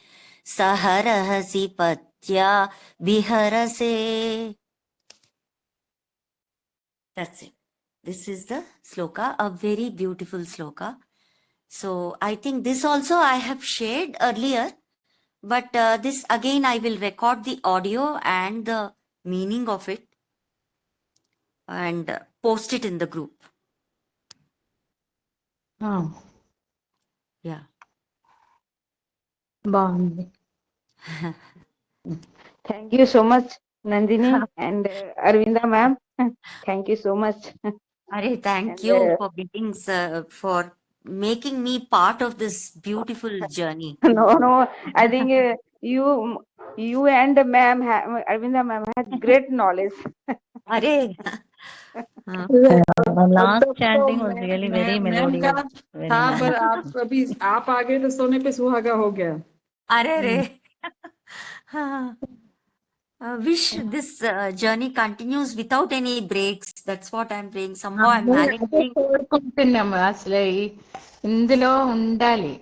saharahasi patya viharase. That's it. This is the sloka, a very beautiful sloka. So I think this also I have shared earlier, but this again I will record the audio and the meaning of it and post it in the group. Yeah. బాగుంది. Thank you so much, Nandini and Arvinda ma'am. Thank you so much. Are thank And, you for being for making me part of this beautiful journey. no, I think you and ma'am, Arvinda ma'am has great knowledge. Are Last chanting was really very ma'am का melodious. Very था, nice. पर आप अभी आप आ गए तो सोने पे सुहागा हो गया. Are wish this journey continues without any breaks. That's what I'm praying. Somehow I'm అదే managing. కోరుకుంటున్నాము. అసలు ఇందులో ఉండాలి.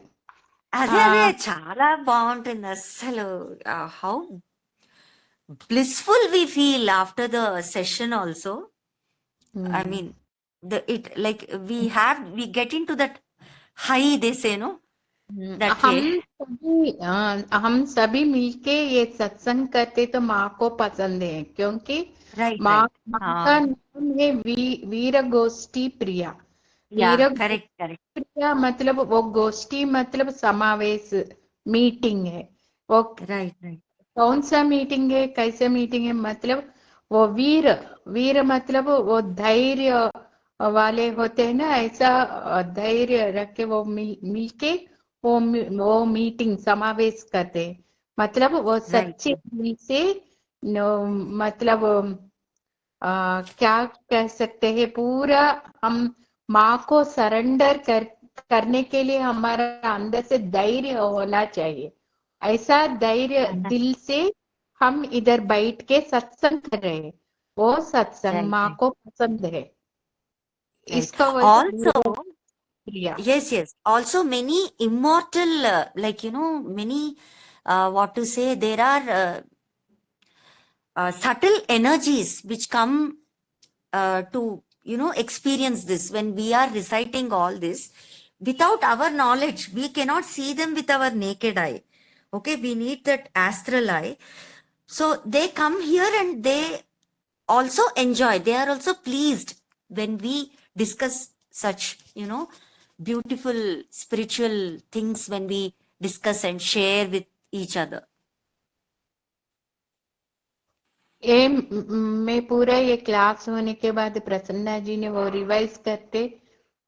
అదే చాలా బాగుంటుంది అసలు. How blissful we feel after the session also. I mean, we get into that high, they say, no? That way. हम सभी मिलके ये सत्संग करते तो माँ को पसंद है, क्योंकि Right, माँ right. का नाम है वीर गोष्ठी प्रिया. Yeah, वीर correct. प्रिया मतलब वो गोष्ठी मतलब समावेश मीटिंग है. वो Right. कौन सा मीटिंग है, कैसे मीटिंग है, मतलब वो वीर मतलब वो धैर्य वाले होते हैं ना, ऐसा धैर्य रख के वो मिलके वो मीटिंग समावेश करते हैं. मतलब वो सच्चे दिल से मतलब क्या कह सकते हैं, पूरा हम माँ को सरेंडर करने के लिए हमारा अंदर से धैर्य होना चाहिए. ऐसा धैर्य दिल से हम इधर बैठ के सत्संग कर रहे हैं. वो सत्संग Right, माँ right. को पसंद है. Right. इसका Also, Priya. yes. Also, many immortal, many, what to say, there are subtle energies which come to, experience this. When we are reciting all this, without our knowledge, we cannot see them with our naked eye. Okay, we need that astral eye. So they come here and they also enjoy. They are also pleased when we discuss such, beautiful spiritual things, when we discuss and share with each other. मैं पूरा ये class होने के बाद प्रसन्ना जी ने वो revise करते,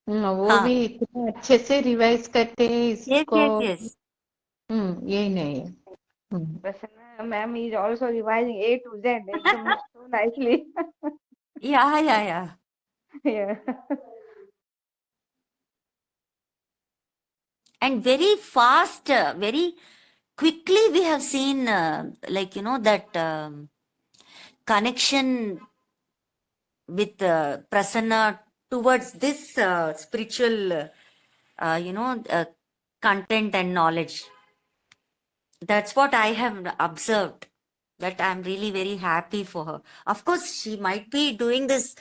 वो हाँ. भी इतना अच्छे से रिवाइज करते हैं इसको. Yes. यही नहीं है. Prasanna ma'am is also revising A to Z so nicely. Yeah. Yeah. And very fast, very quickly we have seen that connection with Prasanna towards this spiritual content and knowledge. That's what I have observed. That I'm really very happy for her. Of course, she might be doing this.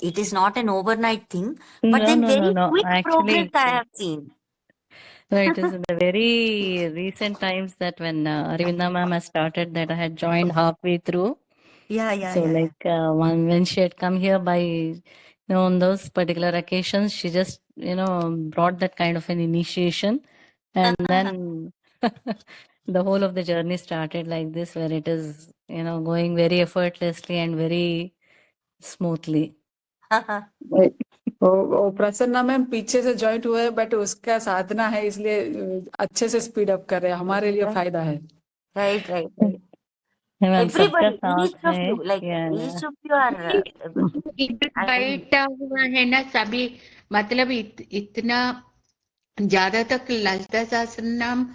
It is not an overnight thing, but No, then no, no, very no. quick progress Actually, I have seen. no, it is in the very recent times that when Aravinda ma'am has started that I had joined halfway through. Yeah. So like when she had come here by, on those particular occasions, she just, brought that kind of an initiation. And then the whole of the journey started like this, where it is, going very effortlessly and very smoothly. वो Prasanna ma'am पीछे से joint हुए हैं, but उसका साधना है, इसलिए अच्छे से स्पीड अप कर रहे हैं, हमारे लिए फायदा है। Right. मैम सबका Everybody, साथ each of है you, like या each of you are. इधर I mean, बैठा हुआ है ना सभी, मतलब इतना ज्यादा तक ललिता सहस्त्रनाम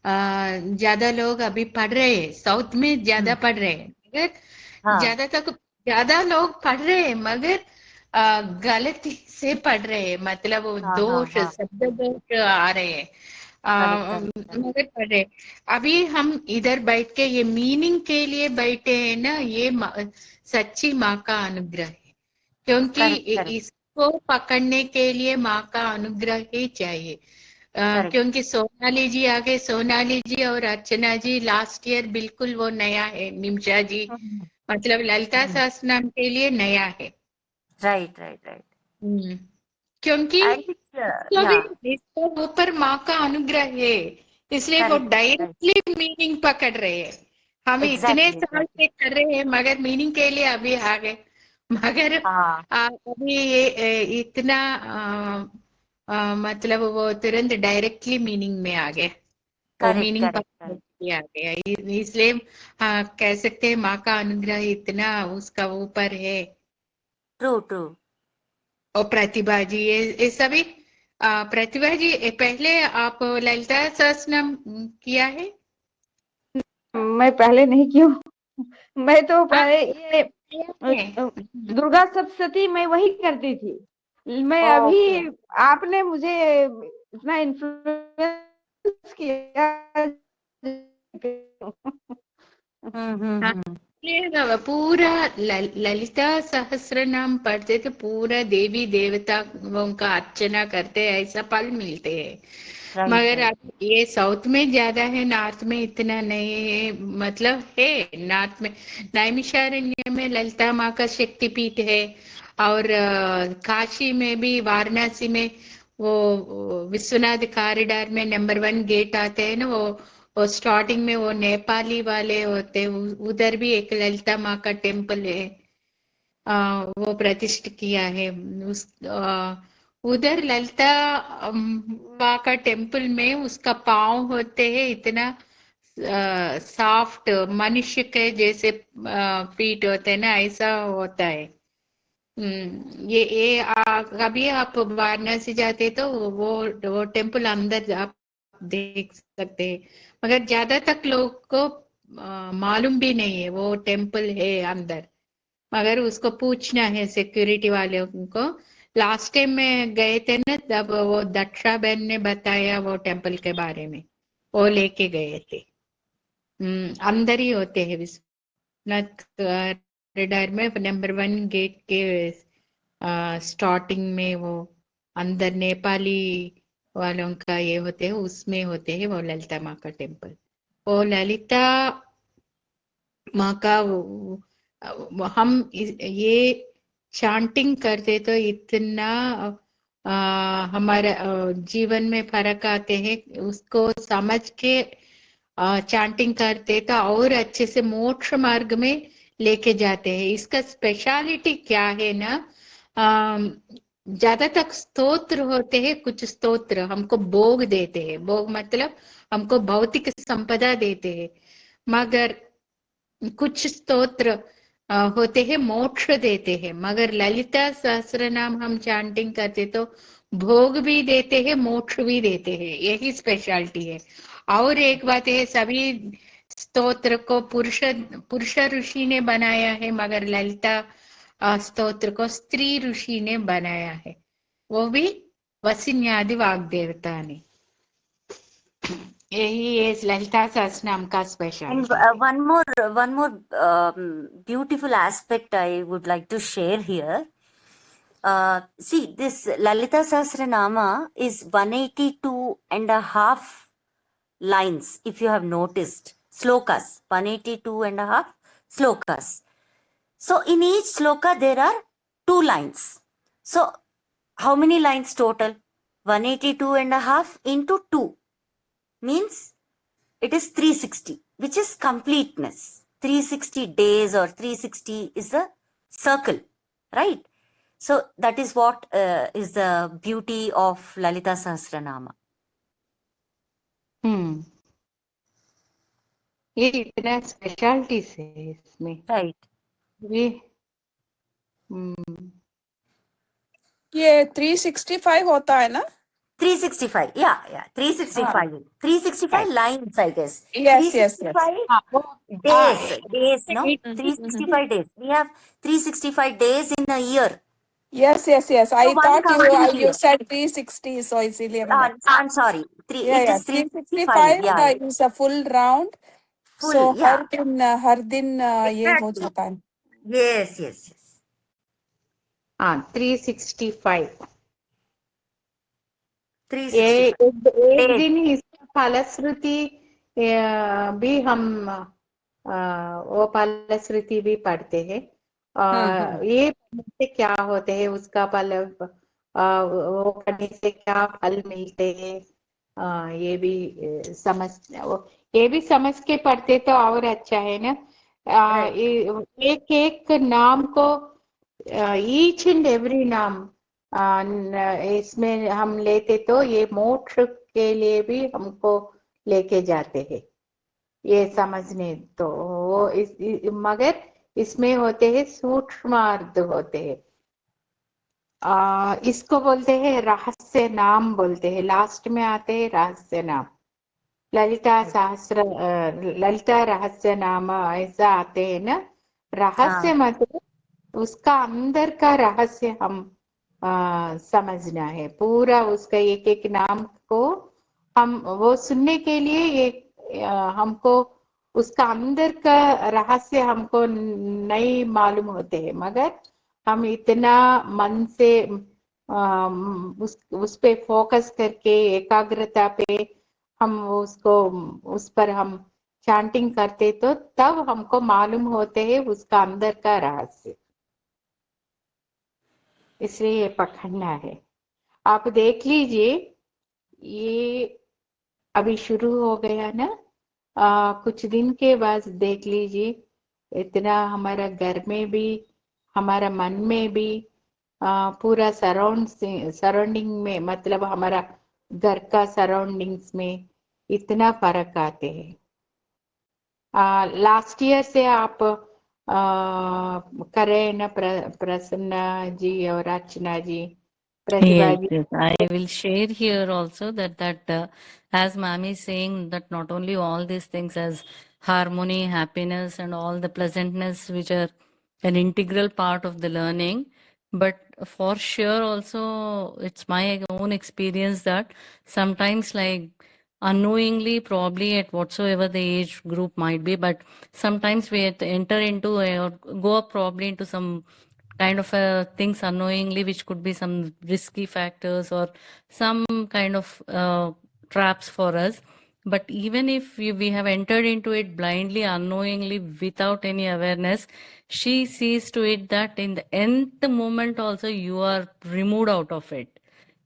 ज्यादा लोग अभी पढ़ रहे हैं, साउथ में ज्यादा पढ़ रहे हैं, मगर हाँ, ज्यादा लोग पढ़ रहे हैं, मगर गलती से पढ़ रहे हैं, मतलब वो दोष, हाँ. शब्द दोष आ रहे हैं, Correct. मगर पढ़ रहे। अभी हम इधर बैठ के ये मीनिंग के लिए बैठे हैं ना, ये सच्ची माँ का अनुग्रह है, क्योंकि Correct. इसको पकड़ने के लिए माँ का अनुग्रह ही चाहिए। क्योंकि सोनाली जी आगे, सोनाली जी और अर्चना जी लास्ट ईयर बिल्कुल वो नया है, निमिषा जी मतलब ललिता सहस्त्रनाम के लिए नया है। Right. क्योंकि I think, इसको भी yeah, इसके ऊपर माँ का अनुग्रह है, इसलिए वो correct. डायरेक्टली मीनिंग पकड़ रहे हैं। हम इतने Exactly. साल से कर रहे हैं, मगर मीनिंग के लिए अभी आ गए, मगर हाँ, अभी ये इतना मतलब वो तुरंत डायरेक्टली मीनिंग में आ गए, वो मीनिंग पकड़ के आ गया, इसलिए कह सकते हैं माँ का अनुग्रह इतना उसका ऊपर है। True. और प्रतिभा जी, ये सभी प्रतिभा जी, पहले आप ललिता सहस्त्रनाम किया है? मैं पहले नहीं की हूँ, मैं तो पहले ये है। दुर्गा सप्तशती मैं वही करती थी। मैं Okay. अभी आपने मुझे इतना इन्फ्लुएंस किया। ये पूरा ललिता सहस्रनाम पढ़ते तो पूरा देवी देवताओं का अर्चना करते, ऐसा फल मिलते हैं। मगर अब ये साउथ में ज्यादा है, नॉर्थ में इतना नहीं है, मतलब है नॉर्थ में नैमिषारण्य में ललिता माँ का शक्तिपीठ है, और काशी में भी, वाराणसी में वो विश्वनाथ कॉरिडोर में नंबर 1 गेट आते हैं ना, वो स्टार्टिंग में वो नेपाली वाले होते हैं, उधर भी एक ललिता माँ का टेम्पल है, वो प्रतिष्ठित किया है। उधर ललिता माँ का टेम्पल में उसका पाँव होते हैं इतना सॉफ्ट, मनुष्य के जैसे फीट होते हैं ना, ऐसा होता है। ये कभी आप वाराणसी जाते तो वो टेम्पल अंदर आप देख सकते हैं, मगर ज्यादा तक लोग को मालूम भी नहीं है वो टेम्पल है अंदर, मगर उसको पूछना है सिक्योरिटी वाले को। लास्ट टाइम में गए थे ना, तब वो दक्षा बहन ने बताया वो टेम्पल के बारे में, वो लेके गए थे। अंदर ही होते हैं विश्वनाथ कॉरिडोर में, नंबर 1 गेट के स्टार्टिंग में वो अंदर नेपाली वालों का ये होते हैं, उसमें होते हैं वो ललिता माँ का टेम्पल। वो ललिता माँ का हम ये चांटिंग करते तो इतना हमारे जीवन में फर्क आते हैं, उसको समझ के चांटिंग करते तो और अच्छे से मोक्ष मार्ग में लेके जाते हैं। इसका स्पेशलिटी क्या है ना, ज्यादा तक स्तोत्र होते हैं, कुछ स्तोत्र हमको भोग देते हैं, भोग मतलब हमको भौतिक संपदा देते हैं, मगर कुछ स्तोत्र होते हैं मोक्ष देते हैं। मगर ललिता सहस्रनाम हम चांटिंग करते तो भोग भी देते हैं, मोक्ष भी देते हैं, यही स्पेशलिटी है। और एक बात है, सभी स्तोत्र को पुरुष ऋषि ने बनाया है, मगर ललिता स्तोत्र को स्त्री ऋषि ने बनाया है, वो भी वसिन्यादि वाग्देवता ने। यही है ललिता सहस्रनाम का And स्पेशलिटी है। one more beautiful aspect I would like to share here. See, this Lalita Sahasranama is 182 and a half lines, if you have noticed. Slokas, 182 and a half slokas. So in each sloka there are 2 lines. So how many lines total? 182 and a half into 2 means it is 360, which is completeness. 360 days or 360 is a circle, right? So that is what is the beauty of Lalita Sahasranama. ये इतना specialities है इसमें Right. ये हम्म, ये 365 होता है ना? 365, yeah, 365. 365 lines, I guess. Yes, yes, yes. 365 हाँ, वो days, no? it- 365 days. We have 365 days in a year. Yes, yes, yes. I one thought complete you year. said 360, so इसीलिए मैंने. I'm sorry. Yeah, It yeah. is 365. 365 Yeah, is a full round. full. So Yeah, हर दिन ये हो exactly. जाता है. Yes, yes, yes. हाँ 365 365 एक days. दिन इसका फलश्रुति भी हम वो फलश्रुति भी पढ़ते हैं। ये पढ़ने से क्या होते हैं, उसका फल वो पढ़ने से क्या फल मिलते हैं, ये भी ये भी समझ के पढ़ते तो और अच्छा है ना। Right. एक एक नाम को ईच एंड एवरी नाम इसमें हम लेते तो ये मोक्ष के लिए भी हमको लेके जाते हैं, ये समझने तो वो मगर इसमें होते हैं सूक्ष्म अर्थ होते हैं। इसको बोलते हैं रहस्य नाम बोलते हैं, लास्ट में आते हैं रहस्य नाम। ललिता रहस्य नाम ऐसा आते हैं ना। रहस्य मतलब उसका अंदर का रहस्य हम समझना है पूरा, उसका एक एक नाम को हम वो सुनने के लिए हमको उसका अंदर का रहस्य हमको नहीं मालूम होते हैं, मगर हम इतना मन से उस पे फोकस करके एकाग्रता पे हम उसको उस पर हम चैंटिंग करते तो तब हमको मालूम होते हैं उसका अंदर का रहस्य। इसलिए ये पकड़ना है। आप देख लीजिए ये अभी शुरू हो गया ना, कुछ दिन के बाद देख लीजिए इतना हमारा घर में भी हमारा मन में भी पूरा सराउंडिंग में मतलब हमारा घर का सराउंडिंग्स में इतना फर्क आते हैं। लास्ट ईयर से आप करे ना प्रसन्ना जी और Archana ji, Pratibha Yes, ji. yes. I will share here also that as Ma'am is saying that not only all these things as harmony, happiness, and all the pleasantness which are an integral part of the learning, but for sure also it's my own experience that sometimes like unknowingly probably at whatsoever the age group might be, but sometimes we enter into or go up probably into some kind of things unknowingly, which could be some risky factors or some kind of traps for us. But even if we have entered into it blindly, unknowingly, without any awareness, she sees to it that in the nth moment also you are removed out of it.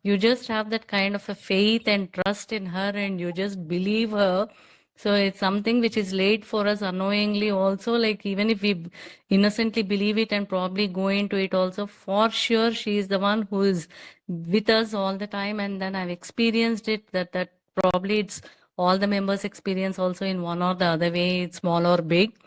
You just have that kind of a faith and trust in her, and you just believe her. So it's something which is laid for us unknowingly also, like even if we innocently believe it and probably go into it also, for sure she is the one who is with us all the time. And then I've experienced it that probably it's all the members experience also in one or the other way, small or big,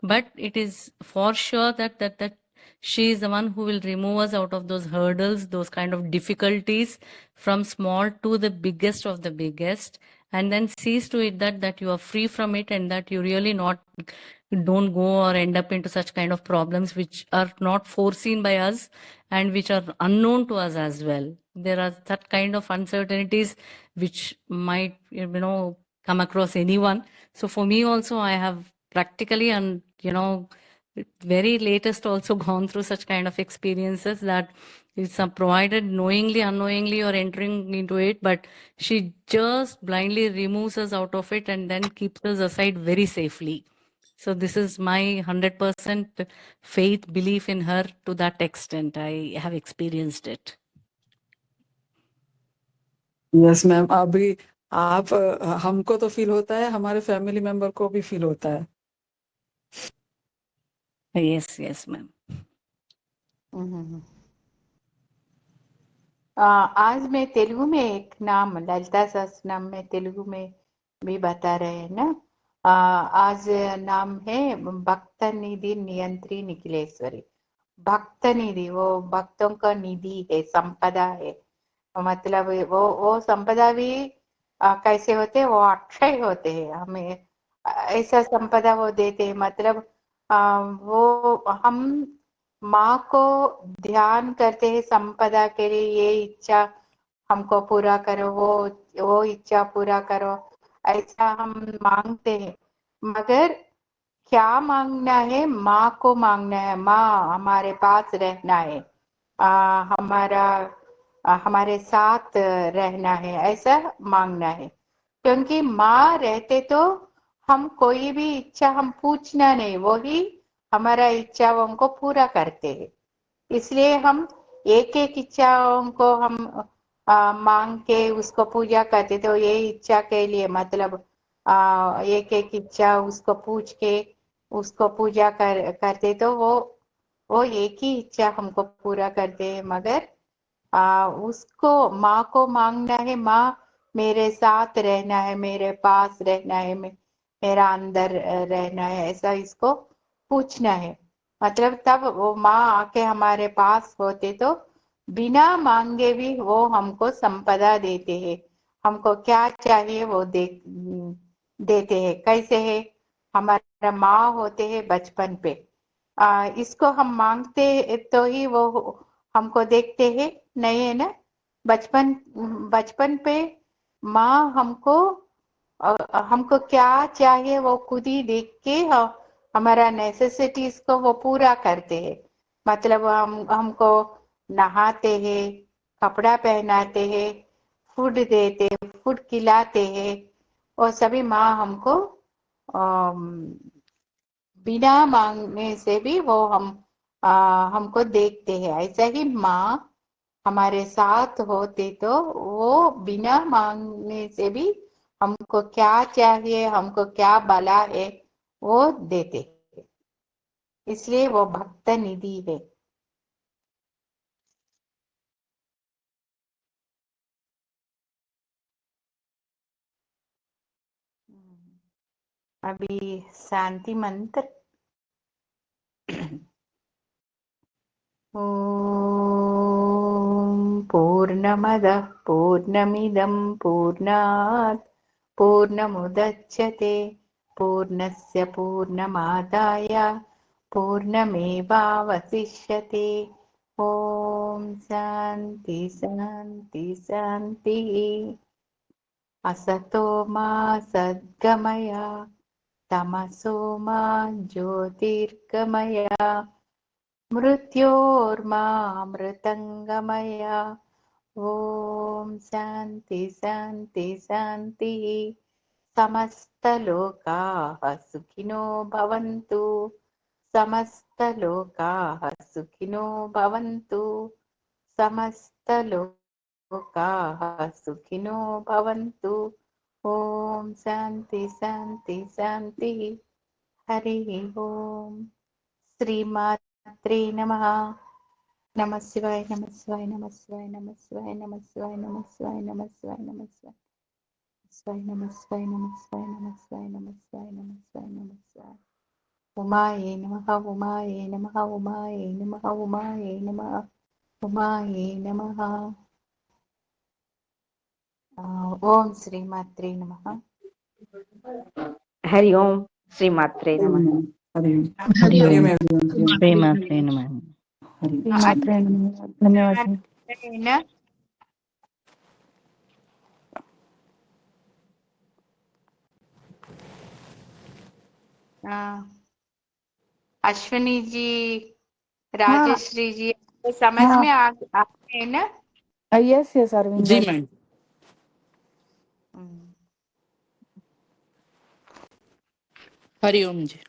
but it is for sure that she is the one who will remove us out of those hurdles, those kind of difficulties, from small to the biggest of the biggest, and then sees to it that you are free from it, and that you really don't go or end up into such kind of problems which are not foreseen by us and which are unknown to us as well. There are that kind of uncertainties which might come across anyone. So for me also, I have practically and very latest also gone through such kind of experiences that it's provided knowingly, unknowingly, or entering into it, but she just blindly removes us out of it and then keeps us aside very safely. So this is my 100% faith, belief in her to that extent. I have experienced it. Yes ma'am, अभी आप हमको तो feel होता है, हमारे family member को भी feel होता है. Yes, ma'am. आज मैं तेलुगु में एक नाम ललिता सहस्रनाम में तेलुगु में भी बता रहे हैं ना. आज नाम है भक्त निधि नियंत्री निखिलेश्वरी. भक्त निधि वो भक्तों का निधि है, संपदा है. मतलब वो संपदा भी कैसे होते हैं, वो अक्षय होते हैं. हमें ऐसा संपदा वो देते हैं. मतलब वो हम माँ को ध्यान करते हैं संपदा के लिए, ये इच्छा हमको पूरा करो, वो इच्छा पूरा करो, ऐसा हम मांगते हैं. मगर क्या मांगना है? माँ को मांगना है. माँ हमारे पास रहना है, हमारे साथ रहना है, ऐसा मांगना है. क्योंकि माँ रहते तो हम कोई भी इच्छा हम पूछना नहीं, वो ही हमारा इच्छाओं को पूरा करते हैं. इसलिए हम एक एक इच्छाओं को हम मांग के उसको पूजा करते. तो ये इच्छा के लिए मतलब एक एक इच्छा उसको पूछ के उसको पूजा करते तो वो एक ही इच्छा हमको पूरा करते हैं. मगर उसको माँ को मांगना है, माँ मेरे साथ रहना है, मेरे पास रहना है, मेरा अंदर रहना है, ऐसा इसको पूछना है. मतलब तब वो माँ आके हमारे पास होते तो बिना मांगे भी वो हमको संपदा देते हैं. हमको क्या चाहिए वो देते हैं. कैसे है? हमारा माँ होते हैं बचपन पे, इसको हम मांगते तो ही वो हमको देखते हैं, नहीं है ना. बचपन पे माँ हमको क्या चाहिए वो खुद ही देख के हमारा नेसेसिटीज को वो पूरा करते हैं. मतलब हमको नहाते हैं, कपड़ा पहनाते हैं, फूड देते, फूड खिलाते हैं. और सभी माँ हमको बिना मांगने से भी वो हमको देखते हैं. ऐसा ही माँ हमारे साथ होते तो वो बिना मांगने से भी हमको क्या चाहिए, हमको क्या भला है, वो देते. इसलिए वो भक्त निधि है. अभी शांति मंत्र. ॐ पूर्णमदः पूर्णमिदं पूर्णात् पूर्णमुदच्यते पूर्णस्य पूर्णमादाय पूर्णमेवावशिष्यते. ॐ शान्ति शान्ति शान्तिः. असतो मा सद्गमय तमसो मा ज्योतिर्गमय मृत्योर्मामृतङ्गमय. ॐ शान्ति शान्ति शान्तिः. समस्तलोकाः सुखिनो भवन्तु. समस्तलोकाः सुखिनो भवन्तु. समस्तलोकाः सुखिनो भवन्तु. ॐ शान्ति शान्ति शान्तिः. हरिः ओम्. श्रीमात्रे नमः. नमः शिवाय, नमः शिवाय, नमः शिवाय, नमः शिवाय, नमः शिवाय, नमः शिवाय, नमः शिवाय, नमः शिवाय, नमः शिवाय, नमः शिवाय, नमः शिवाय, नमः शिवाय, नमः शिवाय, नमः शिवाय. उमाये नमः, उमाये नमः, उमाये नमः, उमाये नमः, उमाये नमः. ओम श्रीमात्रे नमः. हरि ओम. श्री मात्रे नमः. हरिओम. हरिओम. हरिओम everyone. श्रीमात्रे नमः. मात्रे धन्यवाद. अश्विनी जी, हाँ राजश्री जी, आपको समझ हाँ में आ गए ना? यस यस अरविंदा जी जी। मैम। हम्म। हरिओम जी।